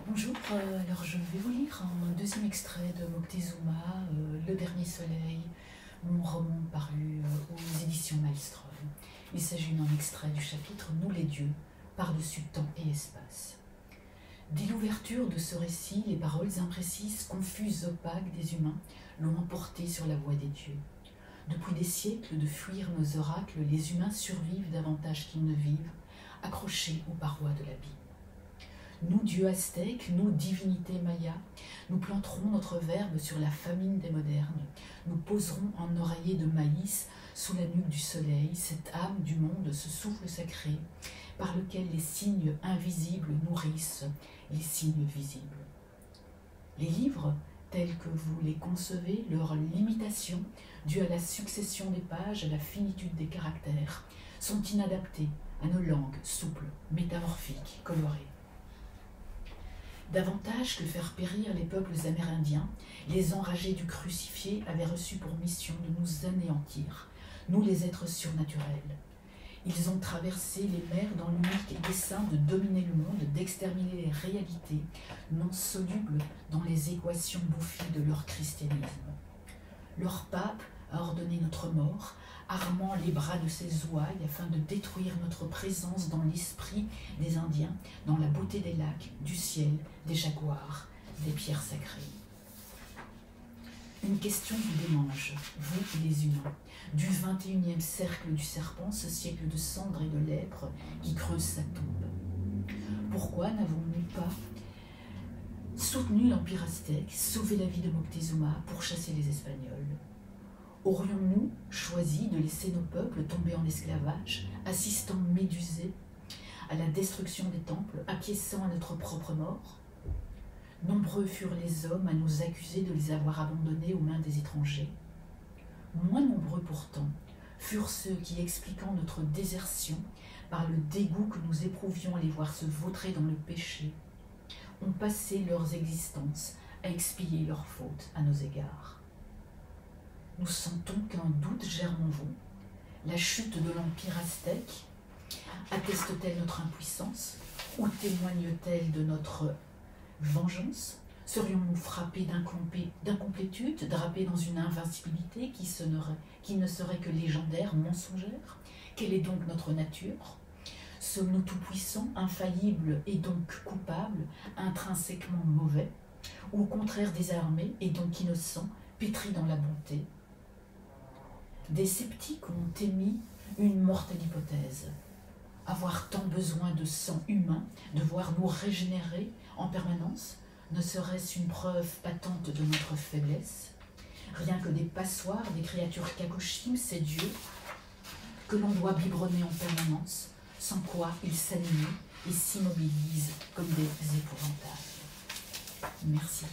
Bonjour, alors je vais vous lire un deuxième extrait de Moctezuma, Le Dernier Soleil, mon roman paru aux éditions Maelstrom. Il s'agit d'un extrait du chapitre Nous les dieux, par-dessus temps et espace. Dès l'ouverture de ce récit, les paroles imprécises, confuses, opaques des humains l'ont emporté sur la voie des dieux. Depuis des siècles de fuir nos oracles, les humains survivent davantage qu'ils ne vivent, accrochés aux parois de l'abîme. Nous, dieux aztèques, nous, divinités mayas, nous planterons notre verbe sur la famine des modernes. Nous poserons en oreiller de maïs, sous la nuque du soleil, cette âme du monde, ce souffle sacré, par lequel les signes invisibles nourrissent les signes visibles. Les livres, tels que vous les concevez, leur limitation, due à la succession des pages, à la finitude des caractères, sont inadaptés à nos langues souples, métamorphiques, colorées. Davantage que faire périr les peuples amérindiens, les enragés du crucifié avaient reçu pour mission de nous anéantir, nous les êtres surnaturels. Ils ont traversé les mers dans l'unique dessein de dominer le monde, d'exterminer les réalités non solubles dans les équations bouffies de leur christianisme. Leur pape a ordonné notre mort, armant les bras de ses ouailles afin de détruire notre présence dans l'esprit des Indiens, dans la beauté des lacs, du ciel, des jaguars, des pierres sacrées. Une question vous démange, vous les humains, du 21e cercle du serpent, ce siècle de cendres et de lèpre qui creuse sa tombe. Pourquoi n'avons-nous pas soutenu l'Empire aztèque, sauvé la vie de Moctezuma, pourchassé les Espagnols? Aurions-nous choisi de laisser nos peuples tomber en esclavage, assistant médusés à la destruction des temples, acquiesçant à notre propre mort? Nombreux furent les hommes à nous accuser de les avoir abandonnés aux mains des étrangers. Moins nombreux pourtant furent ceux qui, expliquant notre désertion par le dégoût que nous éprouvions à les voir se vautrer dans le péché, ont passé leurs existences à expier leurs fautes à nos égards. Nous sentons qu'un doute germe en vous. La chute de l'Empire aztèque atteste-t-elle notre impuissance ou témoigne-t-elle de notre vengeance? Serions-nous frappés d'incomplétude, drapés dans une invincibilité qui ne serait que légendaire, mensongère? Quelle est donc notre nature? Sommes-nous tout-puissants, infaillibles et donc coupables, intrinsèquement mauvais? Ou au contraire désarmés et donc innocents, pétris dans la bonté? Des sceptiques ont émis une mortelle hypothèse. Avoir tant besoin de sang humain, devoir nous régénérer en permanence, ne serait-ce une preuve patente de notre faiblesse? Rien que des passoires, des créatures kagoshim, ces dieux, que l'on doit biberonner en permanence, sans quoi ils s'animent et s'immobilisent comme des épouvantails. Merci.